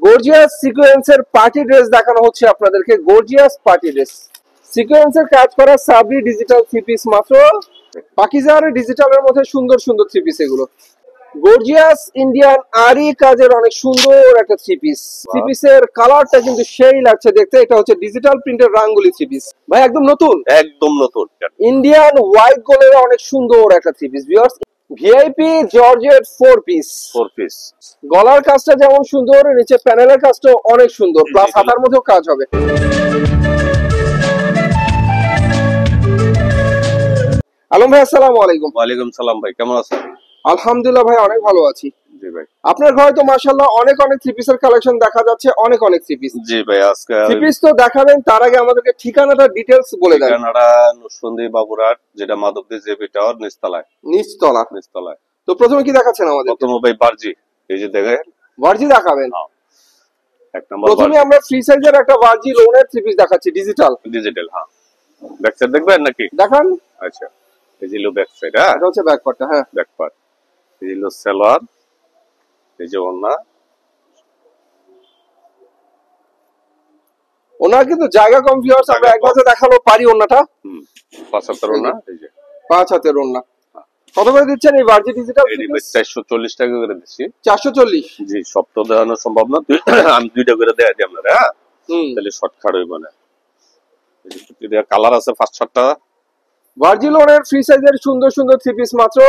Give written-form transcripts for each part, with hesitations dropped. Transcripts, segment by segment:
Gorgeous সিকোয়েন্সের party dress দেখানো হচ্ছে আপনাদেরকে। গর্জিয়াস পার্টি ড্রেস, সিকোয়েন্সের কাজ করা সাবরি ডিজিটাল থ্রি পিস, মাত্র পাকিজার ডিজিটালের মধ্যে সুন্দর সুন্দর থ্রি পিস এগুলো। গর্জিয়াস ইন্ডিয়ান আরি কাজের অনেক সুন্দর একটা থ্রি পিস। থ্রি পিসের কালারটা কিন্তু সেই লাগছে দেখতে। এটা হচ্ছে ডিজিটাল প্রিন্টের রাঙ্গুলি থ্রি পিস ভাই, একদম নতুন, একদম নতুন ইন্ডিয়ান হোয়াইট গোল্ডের অনেক সুন্দর একটা three piece. Viewers, VIP georgette four piece. গলার কাজটা যেমন সুন্দর, নিচে প্যানেলের কাজটা অনেক সুন্দর, প্লাস হাতার মধ্যেও কাজ হবে। আলম ভাই, আসসালামু আলাইকুম। ওয়ালাইকুম সালাম ভাই, কেমন আছেন? আলহামদুলিল্লাহ ভাই, অনেক ভালো আছি। জি ভাই, আপনার ঘরে তো মাশাআল্লাহ অনেক অনেক থ্রি পিসের কালেকশন দেখা যাচ্ছে, অনেক অনেক থ্রি পিস। জি ভাই, আজকে থ্রি পিস তো দেখাবেন, তার আগে আমাদেরকে ঠিকানাটা ডিটেইলস বলে দেন। ঠিকানাটা নরসিংদী বাবুরহাট, যেটা মাধবদী জেপি টাওয়ার নিচতলায়। নিচতলায়। তো প্রথমে কি দেখাচ্ছেন আমাদের? প্রথমে ভাই বার্জি, এই যে দেখেন ভার্জি দেখাবেন। এক নাম্বার প্রথমে আমরা ফ্রি সাইজের একটা ভার্জি লোনের থ্রি পিস দেখাচ্ছি, ডিজিটাল। হ্যাঁ, ব্যাক সাইড দেখবেন নাকি? দেখান। আচ্ছা, এই যে ব্যাক সাইড। হ্যাঁ, এটা হচ্ছে ব্যাক পার্টটা। হ্যাঁ, ব্যাক পার্ট। এই যে সালোয়ার, এই যে ওনার কিন্তু জায়গা কম। ভিউয়ার্স, আমরা এক মাসে দেখালো পারি ওন্নাটা। 75 ওন্না, এই যে 5 হাতের ওন্না। কত করে দিচ্ছেন এই ভার্জি ডিজিটাল? 440 টাকা করে দিচ্ছি। 440? জি, সব তো দেওয়ানো সম্ভব না, আমি দুইটা করে দেয়া দিই আপনারা। হ্যাঁ, তাহলে শর্টকাট হইব না। কালার আছে 5-6টা। ভার্জি লোনের ফ্রি সাইজের সুন্দর সুন্দর থ্রি পিস, মাত্র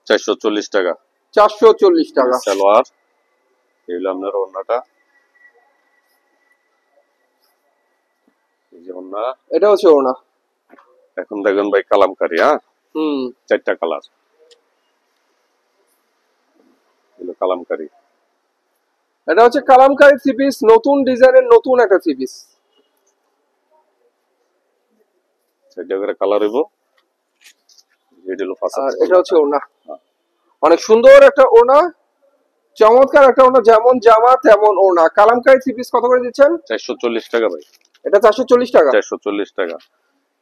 440 টাকা। 440 টাকা। সালোয়ার, এই হলো আপনার ওন্নাটা। এই যে ওন্না, এটা হচ্ছে ওন্না। এখন দেখেন ভাই কালামকারী। হ্যাঁ, 4টা কালার। এগুলো কালামকারী। এটা হচ্ছে কালামকারী থ্রি পিস, নতুন ডিজাইনের নতুন একটা থ্রি পিস। 4টা করে কালার হইব। এটা হলো ফার্স্ট। আর এটা হচ্ছে ওন্না, অনেক সুন্দর একটা ওন্না, চমৎকার একটা ওন্না, যেমন জামা তেমন ওন্না। কালামকারী থ্রি পিস কত করে দিচ্ছেন? 440 টাকা ভাই। এটা 440 টাকা। 440 টাকা।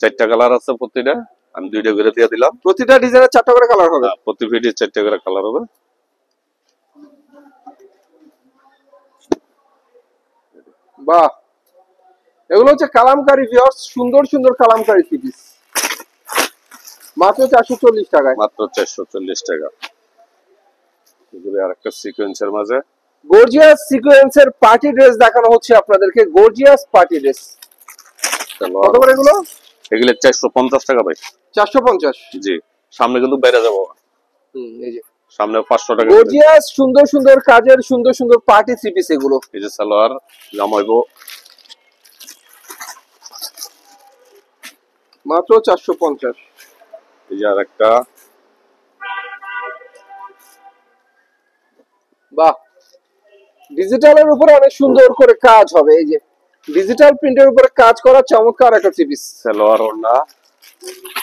4টা কালার আছে প্রতিটা, আমি দুইটা করে দিয়ে দিলাম। প্রতিটা ডিজাইনের 4টা করে কালার হবে। প্রতি ভিডিও 4টা করে কালার হবে। বাহ, এগুলো হচ্ছে কালামকারী। ভিউয়ার্স, সুন্দর সুন্দর কালামকারী থ্রি পিস, মাত্র 440 টাকায়। মাত্র 440 টাকা। এগুলো আরেকটা সিকোয়েন্সের মাঝে গর্জিয়াস সিকোয়েন্সের পার্টি ড্রেস দেখানো হচ্ছে আপনাদেরকে। Gorgeous party dress. কত করে এগুলো? এগুলো 450 টাকা ভাই। 450? জি, সামনে কিন্তু বাইরে যাবো। এই যে সামনে 500 টাকা। গর্জিয়াস সুন্দর সুন্দর কাজের সুন্দর সুন্দর পার্টি থ্রি পিস এগুলো। এই যে সালোয়ার, জামাইবো, মাত্র 450। এই যে আরেকটা। বাহ, ডিজিটালের উপরে অনেক সুন্দর করে কাজ হবে। এই যে ডিজিটাল প্রিন্টের উপরে কাজ করা চমৎকার একটা থ্রি পিস। সালোয়ার ওড়না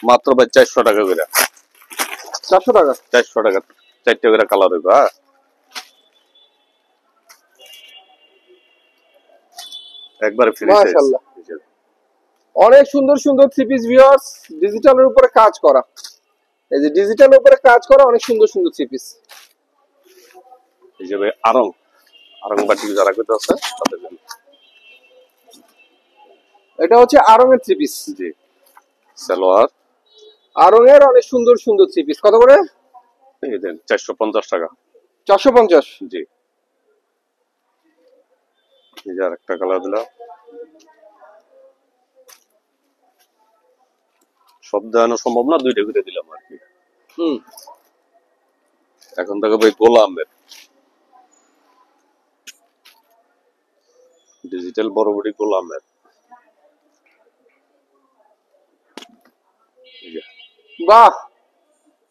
মাত্র ভাই 400 টাকা করে। 400 টাকা? 400 টাকা। 4টা করে কালার হইব। হ্যাঁ, একবারে ফ্রি সাইজ। মাশাআল্লাহ, অনেক সুন্দর সুন্দর থ্রি পিস। ভিউয়ার্স, ডিজিটালের উপরে কাজ করা, এই যে ডিজিটালের উপরে কাজ করা অনেক সুন্দর সুন্দর থ্রি পিস। এই যে ভাই আরং বাটি যারা কত আছে তাদের জন্য। এটা হচ্ছে আরং এর থ্রি পিস। জি, সালোয়ার আরং এর অনেক সুন্দর সুন্দর থ্রি পিস। কত করে? এই দেন 450 টাকা। 450? জি, এই যে আরেকটা কালার দিলাম। সব দেওয়ানো সম্ভব না, দুইটা করে দিলাম আর কি। এখন থেকে ভাই গোলামের ডিজিটাল বড় গোলামের। বাহ,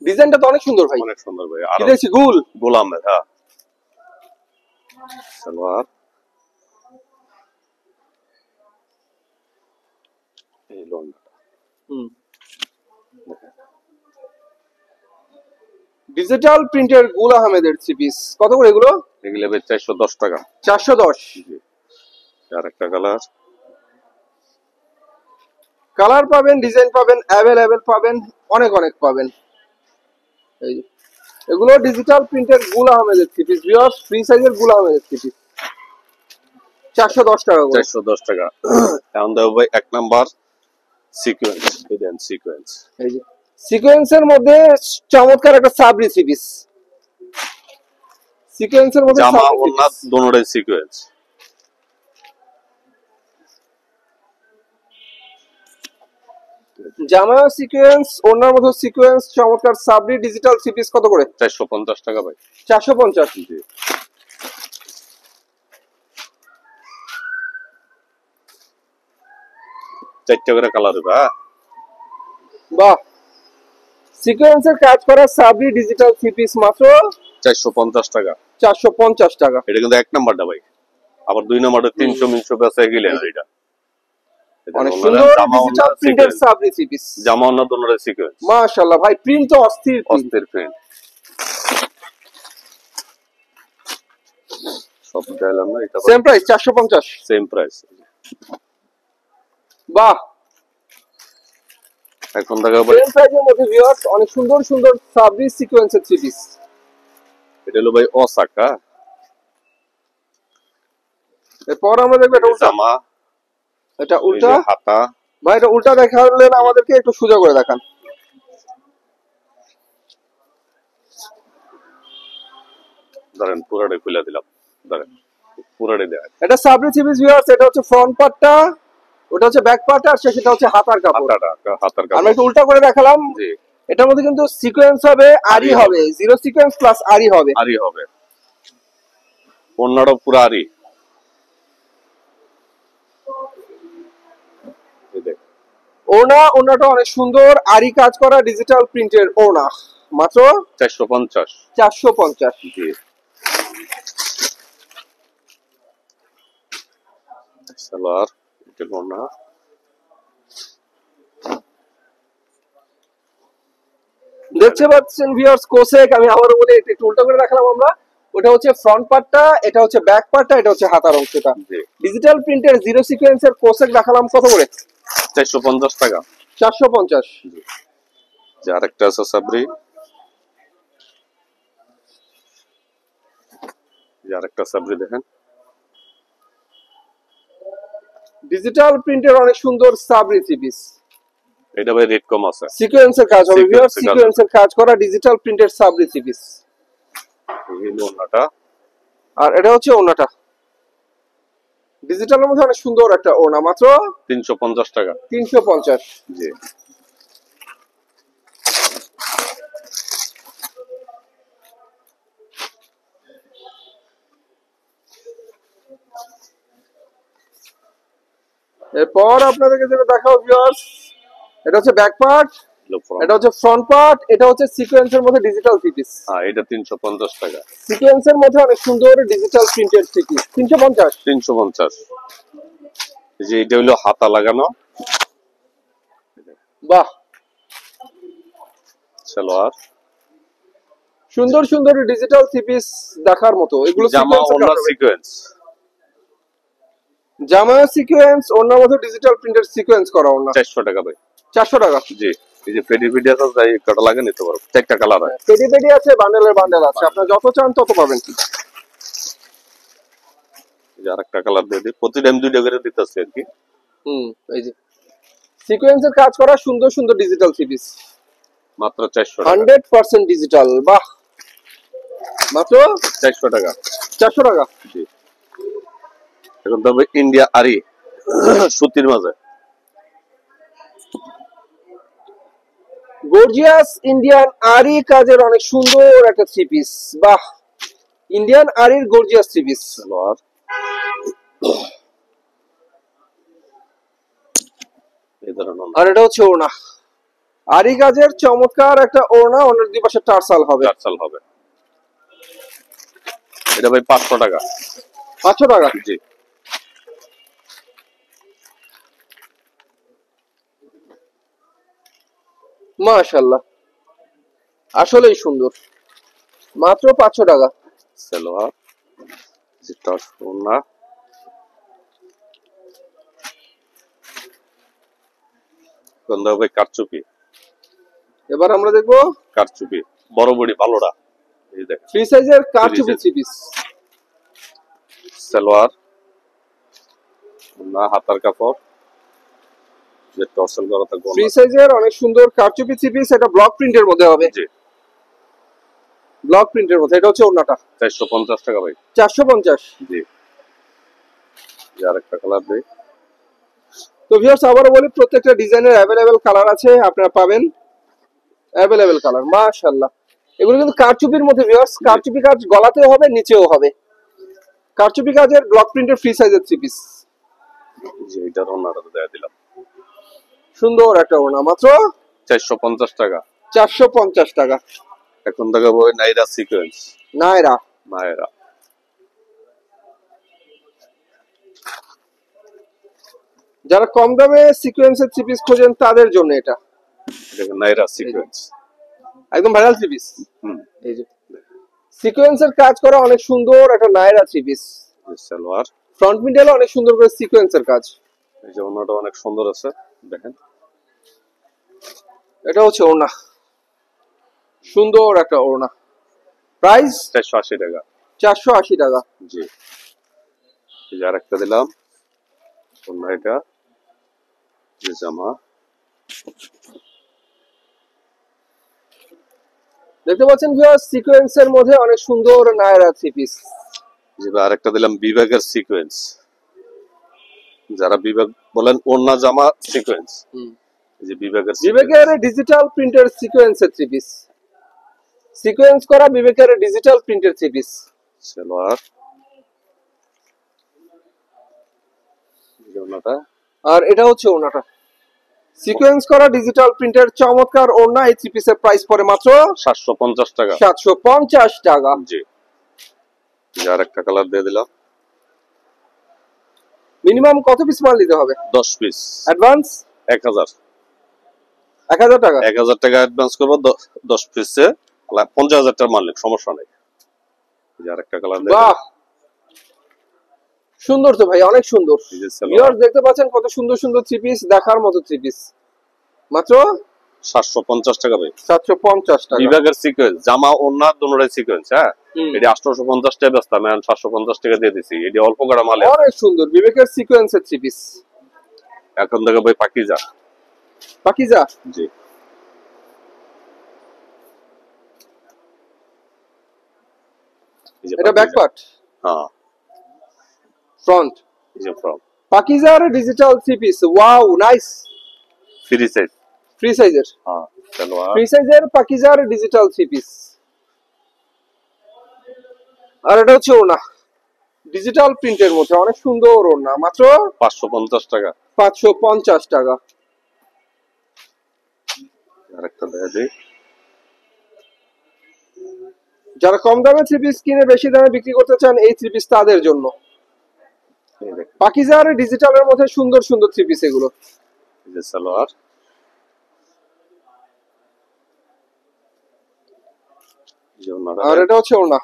ডিজাইনটা তো অনেক সুন্দর ভাই। অনেক সুন্দর ভাই। কি দেখছি, গোলামের। হ্যাঁ, সালোয়ার, এই লন্ডা। ডিজিটাল প্রিন্টের গুল আহমেদের থ্রি পিস। কত করে এগুলো? এগুলো ভাই 410 টাকা। 410? জি, আরেকটা কালার। কালার পাবেন, ডিজাইন পাবেন, অ্যাভেলেবেল পাবেন, অনেক অনেক পাবেন। এই এগুলো ডিজিটাল প্রিন্টের গুল আহমেদের থ্রি পিস। ভিউয়ার্স, ফ্রি সাইজের গুল আহমেদের থ্রি পিস। 410 টাকা করে। 410 টাকা। এখন দেবো ভাই 1 নাম্বার সিকোয়েন্স, দেন সিকোয়েন্স। এই যে সিকোয়েন্সের মধ্যে চমৎকার একটা সাবরি থ্রি পিস, সিকোয়েন্সের মধ্যে জামা ওন্না দোনোটাই সিকোয়েন্স। জামা সিকোয়েন্স, ওনার মধ্যে সিকোয়েন্স, চমৎকার সাবরি ডিজিটাল থ্রি পিস কত করে? 450 টাকা ভাই। 450। জি। 4টা করে কালার হবে। বাহ, সিকোয়েন্সের কাজ করা সাবরি ডিজিটাল থ্রি পিস মাত্র 450 টাকা। 450 টাকা। এটা কিন্তু 1 নাম্বারটা ভাই। আবার 2 নাম্বারটা 300 মিনশো বেচা গেলে এটা। অনেক সুন্দর ডিজিটাল প্রিন্টের সাবরি থ্রি পিস। জামা ওন্না দোনোটাই সিকোয়েন্স। মাশাআল্লাহ ভাই, প্রিন্ট তো অস্থির প্রিন্ট। সব দিলাম না, এটা সেম প্রাইস 450। Same price. বাহ, এখন দেখা সেম প্রাইসের মধ্যে ভিউয়ার্স অনেক সুন্দর সুন্দর সাবরি সিকোয়েন্সের থ্রি পিস। এটা হলো ভাই ওসাকা। এরপর আমরা দেখব এটা উল্টা। জামা, এটা উল্টা হাতা। ভাই এটা উল্টা দেখালেন আমাদেরকে, একটু সোজা করে দেখান। ধরেন পুরোটাই খুলে দিলাম, ধরেন পুরোটাই দেয়া। এটা সাবরি থ্রি পিস ভিউয়ার্স, এটা হচ্ছে ফ্রন্ট পার্টটা, ওটা হচ্ছে ব্যাক পার্ট, আর সেটা হচ্ছে হাতার কাপড়। হাতার কাপড় আমরা একটু উল্টা করে দেখালাম। জি। এটার মধ্যে কিন্তু সিকোয়েন্স হবে, আরি হবে, জিরো সিকোয়েন্স প্লাস আরি হবে। আরি হবে, ওন্নাটা পুরো আরি। ওনাটা অনেক সুন্দর আরি কাজ করা ডিজিটাল প্রিন্টের ওনা, মাত্র 450। 450। জি। সালোয়ার, এটা ওন্না। দেখতে পাচ্ছেন ভিউয়ার্স কোসেক, আমি আবারও বলি একটু উল্টা করে দেখালাম আমরা। ওটা হচ্ছে ফ্রন্ট পার্টটা, এটা হচ্ছে ব্যাক পার্টটা, এটা হচ্ছে হাতার অংশটা। ডিজিটাল প্রিন্টের জিরো সিকোয়েন্সের কোসেক দেখালাম কত করে? 450 টাকা। 450। যে আরেকটা আছে সাবরি, যে আরেকটা সাবরি দেখেন, ডিজিটাল প্রিন্টের অনেক সুন্দর সাবরি থ্রি পিস। এটা ভাই রেট কম আছে, সিকোয়েন্সের কাজ হবে ভিউয়ার্স, সিকোয়েন্সের কাজ করা ডিজিটাল প্রিন্টের সাবরি থ্রি পিস। এই ওন্নাটা, আর এটা হচ্ছে ওনাটা ডিজিটালের মধ্যে অনেক সুন্দর একটা ওনা, মাত্র 350 টাকা। 350। জি। এরপর আপনাদেরকে যেটা দেখাবো ভিউয়ার্স, এটা হচ্ছে ব্যাক পার্ট, এটা হচ্ছে ফ্রন্ট পার্ট, এটা হচ্ছে সিকোয়েন্সের মধ্যে ডিজিটাল থ্রি পিস। হ্যাঁ, এটা 350 টাকা। সিকোয়েন্সের মধ্যে অনেক সুন্দর ডিজিটাল প্রিন্টেড থ্রি পিস, 350। 350। যে এটা হলো হাতা লাগানো। বাহ, সালোয়ার, সুন্দর সুন্দর ডিজিটাল থ্রি পিস দেখার মতো। এগুলো জামা ওন্না সিকোয়েন্স। জামা সিকোয়েন্স, ওন্নার মধ্যে ডিজিটাল প্রিন্টেড সিকোয়েন্স করা ওন্না। 400 টাকা ভাই। 400 টাকা। জি। এই যে পেডি পেডি আছে, তাই কটা লাগে নিতে পারো। 4টা কালার হয়। পেডি পেডি আছে, বান্ডেলের বান্ডেল আছে, আপনারা যত চান তত পাবেন। যে আরেকটা কালার দিয়ে দিই, প্রতিটা আমি 2টা করে দিতেছি আর কি। এই যে সিকোয়েন্সের কাজ করা সুন্দর সুন্দর ডিজিটাল থ্রি পিস, মাত্র 400 টাকা। 100% ডিজিটাল। বাহ, মাত্র 400 টাকা। 400 টাকা। জি। এখন তো ইন্ডিয়া আরি সুতির মাঝে গর্জিয়াস ইন্ডিয়ান আরি কাজের অনেক সুন্দর একটা থ্রি পিস। বাহ, ইন্ডিয়ান আরির গর্জিয়াস থ্রি পিস। সালোয়ার, এই ধরনের। আর এটা হচ্ছে ওড়না, আরি কাজের চমৎকার একটা ওড়না, ওনার দুই পাশে টার্সাল হবে। টার্সাল হবে। এটা ভাই 500 টাকা। 500 টাকা। জি। মাশাআল্লাহ, আসলেই সুন্দর, মাত্র 500 টাকা। সালোয়ার, যেটা ওন্না, গন্ধ হবে কারচুপি। এবার আমরা দেখবো কারচুপি বড় বড়ি ভালোটা, এই দেখেন ফ্রি সাইজের কারচুপি থ্রি পিস। সালোয়ার, না হাতার কাপড় যে টর্সেল করা থাকবে ফ্রি সাইজের অনেক সুন্দর কারচুপি থ্রি পিস, এটা ব্লক প্রিন্টের মধ্যে হবে। জি ব্লক প্রিন্টের মধ্যে, এটা হচ্ছে ওড়নাটা 450 টাকা ভাই। 450। জি আরেকটা কালার দেই। তো ভিউয়ার্স আবারও বলি, প্রত্যেকটা ডিজাইনের অ্যাভেলেবেল কালার আছে, আপনারা পাবেন অ্যাভেলেবেল কালার। মাশাআল্লাহ, এগুলো কিন্তু কারচুপির মধ্যে ভিউয়ার্স, কারচুপি কাজ গলাতেও হবে নিচেও হবে, কারচুপি কাজের ব্লক প্রিন্টের ফ্রি সাইজের থ্রি পিস। জি এটার ওড়নাটা দেয়া দিলাম, সুন্দর একটা ওড়না, মাত্র 450 টাকা। 450 টাকা। এখন দেখাবো নাইরা সিকোয়েন্স। নায়রা, নাইরা যারা কম দামে সিকোয়েন্সের থ্রি পিস খোঁজেন তাদের জন্য এটা। দেখেন নাইরা সিকোয়েন্স একদম ভাইরাল থ্রি পিস। এই যে সিকোয়েন্সের কাজ করা অনেক সুন্দর একটা Naira three piece. Salwar front মিডলে অনেক সুন্দর করে সিকোয়েন্সের কাজ। এই যে ওড়নাটা অনেক সুন্দর আছে দেখেন। এটা হচ্ছে ওড়না, সুন্দর একটা ওড়না। প্রাইস 480 টাকা। 480 টাকা। জি এই যে আরেকটা দিলাম ওড়না, এটা এই জামা দেখতে পাচ্ছেন ভিউয়ার্স, সিকোয়েন্সের মধ্যে অনেক সুন্দর নায়রা থ্রি পিস। জি আরেকটা দিলাম বিভাগের সিকোয়েন্স, যারা বিভাগ বলেন ওড়না জামা সিকোয়েন্স, এই যে বিবেকের ডিজিটাল প্রিন্টের সিকোয়েন্সের থ্রি পিস, সিকোয়েন্স করা বিবেকের ডিজিটাল প্রিন্টের থ্রি পিস। সালোয়ার ওড়নাটা, আর এটা হচ্ছে ওড়নাটা, সিকোয়েন্স করা ডিজিটাল প্রিন্টের চমৎকার ওড়না। এই থ্রি পিসের প্রাইস পড়ে মাত্র 750 টাকা। 750 টাকা। জি আরেকটা কালার দিয়ে দিলাম। মিনিমাম কত পিস মাল নিতে হবে? 10 পিস। অ্যাডভান্স 1000 টাকা। 1000 টাকা অ্যাডভান্স করব, 10 পিসে 50,000 টাকা মাল, সমস্যা নেই। এই যে আরেকটা কালার দিয়ে বাহ, সুন্দর তো ভাই, অনেক সুন্দর। ভিউয়ার্স দেখতে পাচ্ছেন কত সুন্দর সুন্দর থ্রি পিস, দেখার মতো থ্রি পিস, মাত্র 750 টাকা ভাই। 750 টাকা। বিভাগের সিকোয়েন্স জামা ওড়না দুটোরই সিকোয়েন্স। হ্যাঁ এটি 850 টাকা বেচতাম, আমি 750 টাকা দিয়ে দিছি। এটি অল্প করা মাল, অনেক সুন্দর বিবেকের সিকোয়েন্সের থ্রি পিস। এখন দেখো ভাই পাকিজা। পাকিজা, জি এটা ব্যাক পার্ট, হ্যাঁ ফ্রন্ট। এই যে ফ্রম পাকিজার digital three piece, wow nice. Free size, free সাইজের, হ্যাঁ সালোয়ার ফ্রি সাইজের পাকিজার ডিজিটাল থ্রি পিস। আর এটা হচ্ছে ওড়না, ডিজিটাল প্রিন্টের মধ্যে অনেক সুন্দর ওড়না, মাত্র 550 টাকা। 550 টাকা। আরেকটা দেখা যায়, যারা কম দামে থ্রি পিস কিনে বেশি দামে বিক্রি করতে চান, এই থ্রি পিস তাদের জন্য। পাকিজার ডিজিটালের মধ্যে সুন্দর সুন্দর থ্রি পিস এগুলো। এই যে সালোয়ার, আর এটা হচ্ছে ওড়না,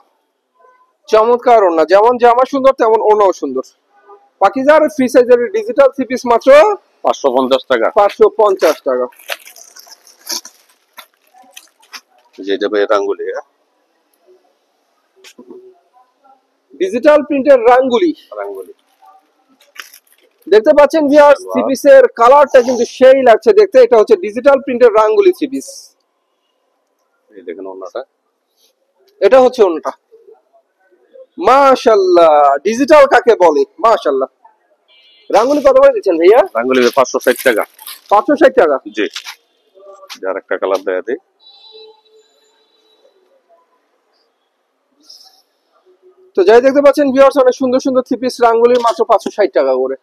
চমৎকার ওড়না, যেমন জামা সুন্দর তেমন ওড়নাও সুন্দর। পাকিজার ফ্রি সাইজের ডিজিটাল থ্রি পিস মাত্র 550 টাকা। 550 টাকা। যেটা ভাই রাঙ্গুলি, ডিজিটাল প্রিন্টের রাঙ্গুলি। রাঙ্গুলি দেখতে পাচ্ছেন ভিউয়ার্স, থ্রি পিসের কালারটা কিন্তু সেই লাগছে দেখতে। এটা হচ্ছে ডিজিটাল প্রিন্টের রাঙ্গুলি থ্রি পিস। এই দেখেন ওড়নাটা, এটা হচ্ছে ওড়নাটা। মাশাআল্লাহ, ডিজিটাল কাকে বলে, মাশাআল্লাহ। রাঙ্গুলি কত করে দিচ্ছেন ভাইয়া? রাঙ্গুলি 560 টাকা। 560 টাকা। জি আরেকটা কালার দেয়া দেই। তো যাই দেখতে পাচ্ছেন ভিউয়ার্স, অনেক সুন্দর সুন্দর থ্রি পিস রাঙ্গুলির মাত্র 560 টাকা করে।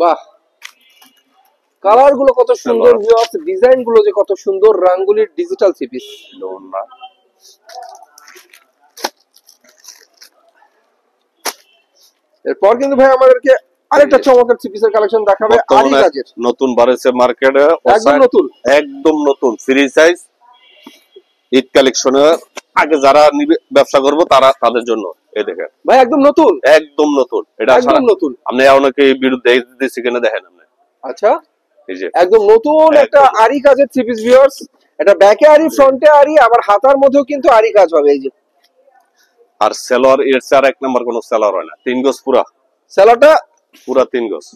বাহ, কালার গুলো কত সুন্দর ভিউয়ার্স, ডিজাইন গুলো যে কত সুন্দর, রাঙ্গুলির ডিজিটাল থ্রি পিস। ওড়না এরপর কিন্তু ভাই আমাদেরকে আরেকটা চমৎকার থ্রি পিসের কালেকশন দেখাবে, আরি কাজের নতুন বারেছে মার্কেটে, একদম নতুন, একদম নতুন ফ্রি সাইজ ঈদ কালেকশনে। আগে যারা ব্যবসা করবো তারা, তাদের জন্য এই দেখেন ভাই একদম নতুন, একদম নতুন। এটা একদম নতুন। আপনি অনেকে বিরুদ্ধে দিচ্ছি কিনা দেখেন আপনি। আচ্ছা, এই যে একদম নতুন একটা আরি কাজের থ্রি পিস ভিউয়ার্স। এটা ব্যাকে আরি, ফ্রন্টে আরি, আবার হাতার মধ্যেও কিন্তু আরি কাজ হবে। এই যে আর সেলর এর চেয়ে এক নাম্বার কোন সেলর হয় না, 3 গজ পুরা। সেলরটা পুরা 3 গজ।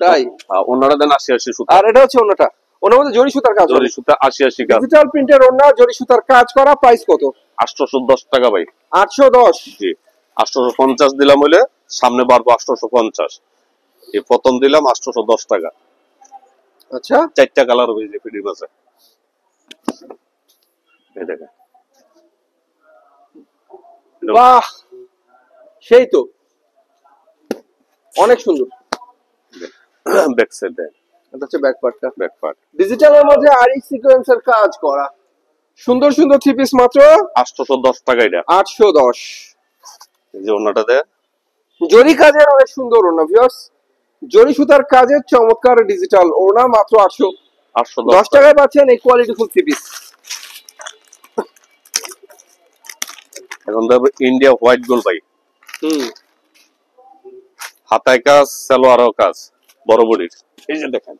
তাই ওনারা দেন 80 সুতা। আর এটা হচ্ছে ওনাটা, ওনার মধ্যে জরি সুতার কাজ, জরি সুতা 80 কাজ, ডিজিটাল প্রিন্টের ওনা, জরি সুতার কাজ করা। প্রাইস কত? 810 টাকা ভাই। 810। জি 850 দিলাম, হইলে সামনে বাড়বো 850। এই প্রথম দিলাম 810 টাকা। আচ্ছা 4টা কালার হবে যে ফিডির মাঝে, এই দেখেন। বাহ সেই তো, অনেক সুন্দর। ব্যাক সাইড দেন, এটা হচ্ছে ব্যাক পার্টটা, ব্যাক পার্ট। ডিজিটালের মধ্যে আরি সিকোয়েন্সের কাজ করা, সুন্দর সুন্দর থ্রি পিস, মাত্র 810 টাকা এটা। 810। এই যে ওনাটা দেন, জরি কাজের অনেক সুন্দর ওনা ভিউয়ার্স, জরি সুতার কাজের চমৎকার ডিজিটাল ওনা, মাত্র 810 টাকায় পাচ্ছেন এই কোয়ালিটি ফুল থ্রি পিস। এখন দেখো ইন্ডিয়া হোয়াইট গোল্ড ভাই, হুম হাতায় কাজ, সালোয়ারও কাজ, বড় বডির। এই যে দেখেন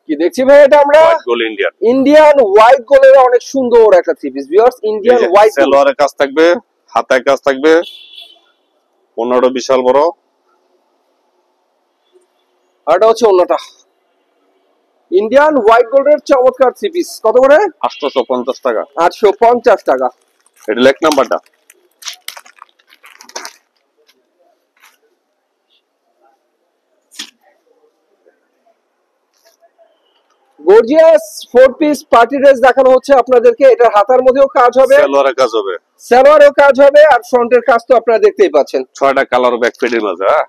কি দেখছি ভাই, এটা আমরা white gold Indian, Indian white গোল্ডের অনেক সুন্দর একটা three piece viewers, Indian white gold. সালোয়ারের কাজ থাকবে, হাতায় কাজ থাকবে, 15 বিশাল বড়। আর এটা হচ্ছে অন্যটা ইন্ডিয়ান হোয়াইট গোল্ডের চমৎকার থ্রি পিস, কত করে? 850 টাকা। 850 টাকা। এটা লেখ নাম্বারটা। Gorgeous four piece party dress দেখানো হচ্ছে আপনাদেরকে, এটার হাতার মধ্যেও কাজ হবে, সালোয়ারের কাজ হবে, সালোয়ারেও কাজ হবে, আর ফ্রন্টের কাজ তো আপনারা দেখতেই পাচ্ছেন। 6টা কালার ব্যাক পেডের মাঝে। হ্যাঁ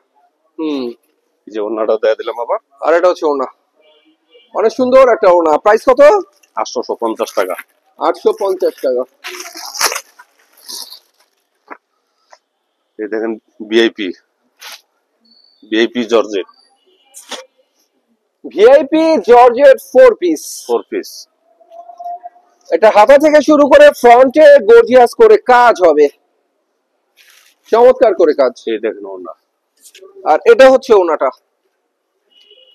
হুম এই যে ওনাটা দিয়ে দিলাম আবার। আর এটা হচ্ছে ওনা, অনেক সুন্দর একটা ওনা। প্রাইস কত? 850 টাকা। 850 টাকা। এই দেখেন VIP, VIP georgette, VIP georgette four piece. 4 piece. এটা হাতা থেকে শুরু করে ফ্রন্টে গর্জিয়াস করে কাজ হবে, চমৎকার করে কাজ। এই দেখেন ওনা, আর এটা হচ্ছে ওনাটা,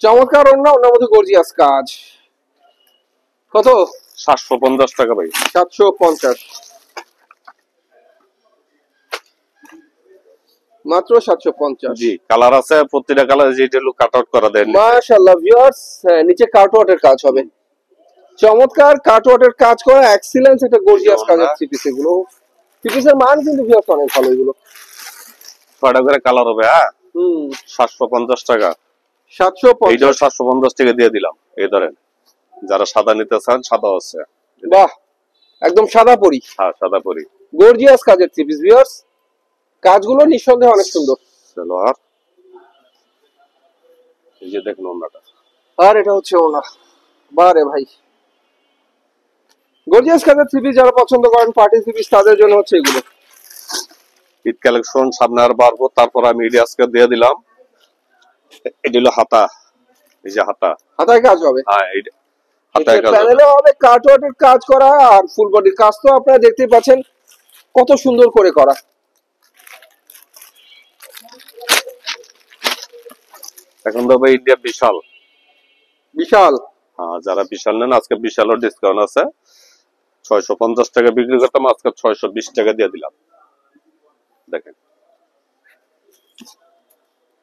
চমৎকার ওনা, ওনার মধ্যে গর্জিয়াস কাজ। কত? 750 টাকা ভাই। 750, মাত্র 750। জি কালার আছে, প্রতিটা কালার যেটা লোক কাট আউট করা দেন। মাশাআল্লাহ ভিউয়ার্স, নিচে কাটওয়ার্টের কাজ হবে, চমৎকার কাটওয়ার্টের কাজ করা, এক্সিলেন্স একটা গর্জিয়াস কাজের থ্রি পিস। এগুলো থ্রি পিসের মান কিন্তু ভিউয়ার্স অনেক ভালো এগুলো। 6টা করে কালার হবে। হ্যাঁ 750 টাকা। 750, এইটাও 750 টাকা দিয়ে দিলাম। এই ধরেন যারা সাদা নিতে চান, সাদা আছে। বাহ একদম সাদা পরি, হ্যাঁ সাদা পরি, গর্জিয়াস কাজের থ্রি পিস ভিউয়ার্স, কাজগুলো নিঃসন্দেহে অনেক সুন্দর। সালোয়ার এই যে দেখুন ওনাটা। আর এটা হচ্ছে ওনা, বারে ভাই গর্জিয়াস কাজের থ্রি পিস যারা পছন্দ করেন পার্টি থ্রি পিস, তাদের জন্য হচ্ছে এগুলো। ঈদ কালেকশন সামনে আর বাড়বো, তারপর আমি এটি আজকে দিয়ে দিলাম। এটি হলো হাতা, এই যে হাতা, হাতায় কাজ হবে, হ্যাঁ হাতায় কাজ হবে। প্যানেলে হবে কাটওয়ার্টের কাজ করা, আর ফুল বডির কাজ তো আপনারা দেখতেই পাচ্ছেন কত সুন্দর করে করা। এখন তো ভাই ইন্ডিয়া বিশাল, বিশাল। হ্যাঁ যারা বিশাল নেন আজকে বিশালও ডিসকাউন্ট আছে। 650 টাকা বিক্রি করতাম, আজকে 620 টাকা দিয়ে দিলাম। দেখেন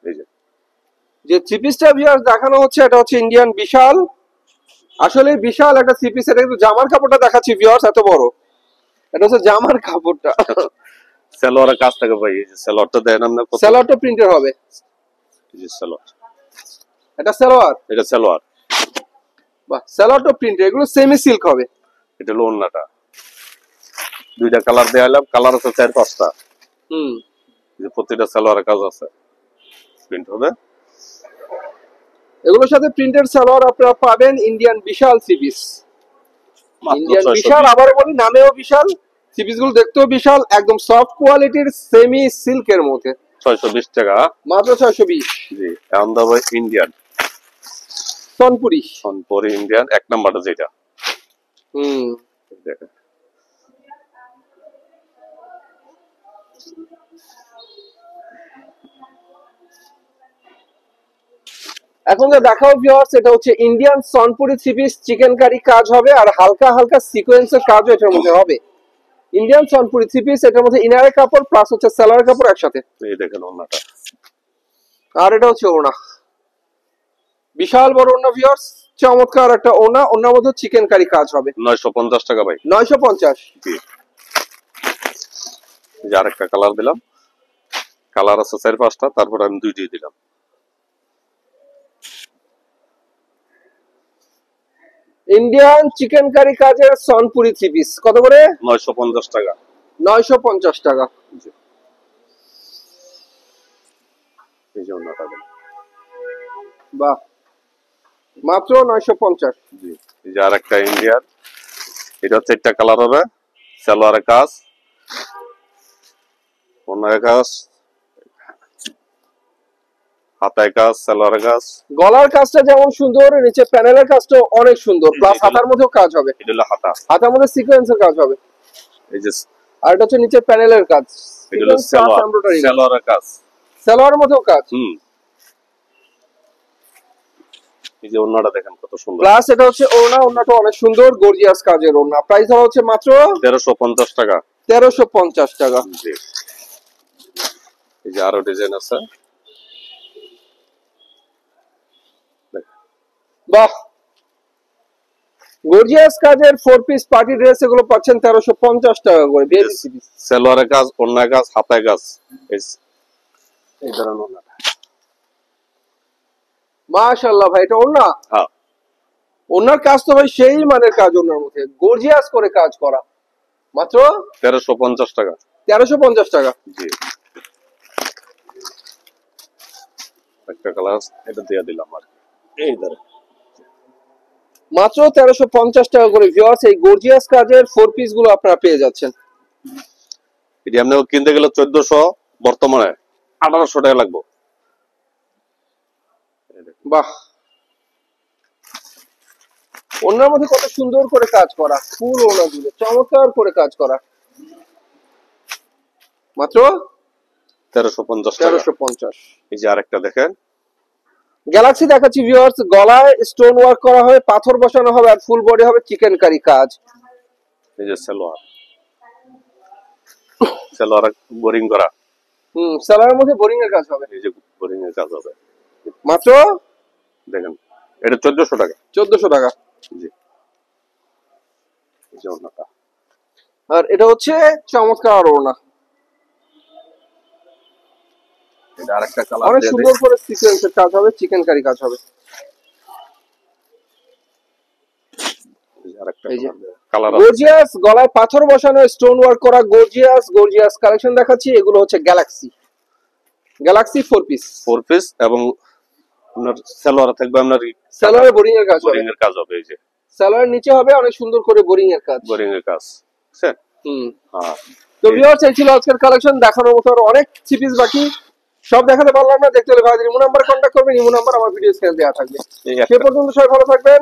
এই যে যে থ্রি পিসটা ভিউয়ার্স দেখানো হচ্ছে, এটা হচ্ছে ইন্ডিয়ান বিশাল, আসলে বিশাল একটা থ্রি পিস। এটা কিন্তু জামার কাপড়টা দেখাচ্ছি ভিউয়ার্স, এত বড়, এটা হচ্ছে জামার কাপড়টা। সালোয়ারের কাজ থাকে ভাই, এই যে সালোয়ারটা দেন আমরা, সালোয়ারটা প্রিন্টের হবে, এই যে সালোয়ার, এটা সালোয়ার, এটা সালোয়ার, বাহ সালোয়ারটা প্রিন্টের, এগুলো সেমি সিল্ক হবে। এটা হলো ওন্নাটা। 2টা কালার দেয়ালাম, কালার আছে 4-5টা। যে প্রতিটা সালোয়ারের কাজ আছে, প্রিন্ট হবে। এগুলোর সাথে প্রিন্টেড সালোয়ার আপনারা পাবেন। ইন্ডিয়ান বিশাল থ্রি পিস, ইন্ডিয়ান বিশাল, আবারও বলি নামেও বিশাল, থ্রি পিস গুলো দেখতেও বিশাল, একদম সফট কোয়ালিটির সেমি সিল্কের মধ্যে। 620 টাকা, মাত্র 620। জি এখন দাও ইন্ডিয়ান সনপুরি, সোনপুরি ইন্ডিয়ান 1 নাম্বারটা যেটা। দেখেন এখন যা দেখাও ভিউয়ার্স, এটা হচ্ছে Indian সনপুরি three piece, chicken curry কাজ হবে, আর হালকা হালকা সিকোয়েন্সের কাজও এটার মধ্যে হবে। ইন্ডিয়ান সনপুরি থ্রি পিস, এটার মধ্যে ইনারের কাপড় প্লাস হচ্ছে সালোয়ারের কাপড় একসাথে। এই দেখেন ওন্নাটা। আর এটা হচ্ছে ওড়না, বিশাল বড় ওড়না ভিউয়ার্স, চমৎকার একটা ওড়না, ওড়নার মধ্যে চিকেন কারি কাজ হবে। 950 টাকা ভাই। 950। জি। এই যে আরেকটা কালার দিলাম, কালার আছে 4-5টা, তারপর আমি 2টি দিলাম। ইন্ডিয়ান চিকেন কারি কাজের সনপুরি 3 পিস কত করে? 950 টাকা। 950 টাকা। জি। এই যে ওড়নাটা দিলাম। বাহ, মাত্র 950। জি। এই যে আরেকটা ইন্ডিয়ান, এটা হচ্ছে একটা কালার হবে, সালোয়ারের কাজ, ওড়নার কাজ, হাতায় কাজ, সালোয়ারের কাজ। গলার কাজটা যেমন সুন্দর, নিচে প্যানেলের কাজটা অনেক সুন্দর, প্লাস হাতার মধ্যেও কাজ হবে। এটা হলো হাতা, হাতার মধ্যে সিকোয়েন্সের কাজ হবে। এই যে আর এটা হচ্ছে নিচে প্যানেলের কাজ, এটা হলো সালোয়ার, সালোয়ারের কাজ, সালোয়ারের মধ্যেও কাজ। এই যে ওড়নাটা দেখেন কত সুন্দর। প্লাস এটা হচ্ছে ওড়না, ওড়নাটা অনেক সুন্দর গর্জিয়াস কাজের ওড়না। প্রাইস ধরা হচ্ছে মাত্র 1350 টাকা। 1350 টাকা। জি। এই যে আরো ডিজাইন আছে, বাহ, গর্জিয়াস কাজের 4 পিস পার্টি ড্রেস, এগুলো পাচ্ছেন 1350 টাকা করে। সালোয়ারের কাজ, ওড়নার কাজ, হাতায় কাজ, এই ধরনের ওড়নাটা। মাশাআল্লাহ ভাই, এটা ওড়না? হ্যাঁ। ওড়নার কাজ তো ভাই সেই মানের কাজ, ওড়নার মধ্যে গর্জিয়াস করে কাজ করা। মাত্র 1350 টাকা। 1350 টাকা। জি। একটা কালার এটা দিয়ে দিলাম আর এই ধরে মাত্র 1350 টাকা করে ভিউয়ার্স, এই গর্জিয়াস কাজের 4 পিস গুলো আপনারা পেয়ে যাচ্ছেন। এটি আপনি কিনতে গেলে 1400, বর্তমানে 1800 টাকা লাগবে। বাহ, ওড়নার মধ্যে কত সুন্দর করে কাজ করা, ফুল ওড়না গুলো চমৎকার করে কাজ করা। মাত্র 1350 টাকা। 1350। এই যে আরেকটা দেখেন, গ্যালাক্সি দেখাচ্ছি ভিউয়ার্স, গলায় স্টোন ওয়ার্ক করা হবে, পাথর বসানো হবে, আর ফুল বডি হবে চিকেন কারি কাজ। এই যে সালোয়ার, সালোয়ার বোরিং করা। সালোয়ারের মধ্যে বোরিং এর কাজ হবে। এই যে বোরিং এর কাজ হবে। মাত্র দেখেন, এটা 1400 টাকা। 1400 টাকা। জি। এই যে ওড়নাটা, আর এটা হচ্ছে চমৎকার ওড়না, এটা আরেকটা কালার অনেক দিয়ে সুন্দর করে সিকোয়েন্সের কাজ হবে, চিকেন কারি কাজ হবে। আরেকটা এই যে কালার গর্জিয়াস, গলায় পাথর বসানো, স্টোন ওয়ার্ক করা গর্জিয়াস গর্জিয়াস কালেকশন দেখাচ্ছি। এগুলো হচ্ছে গ্যালাক্সি, গ্যালাক্সি 4 পিস। 4 পিস, এবং আপনার সালোয়ার থাকবে, আপনার সালোয়ারে বোরিং এর কাজ হবে। বোরিং এর কাজ হবে। এই যে সালোয়ারের নিচে হবে অনেক সুন্দর করে বোরিং এর কাজ। বোরিং এর কাজ, বুঝছেন? হ্যাঁ। তো ভিউয়ার্স, এই ছিল আজকের কালেকশন। দেখানোর মতো আরো অনেক 3 পিস বাকি, সব দেখাতে পারলাম না। দেখতে হলে ভাই ইমো নাম্বার কন্টাক্ট করবেন, ইমো নাম্বার আমার ভিডিও স্ক্রিনে দেওয়া থাকবে। সে পর্যন্ত সবাই ভালো থাকবেন,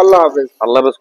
আল্লাহ হাফেজ। আল্লাহ হাফেজ।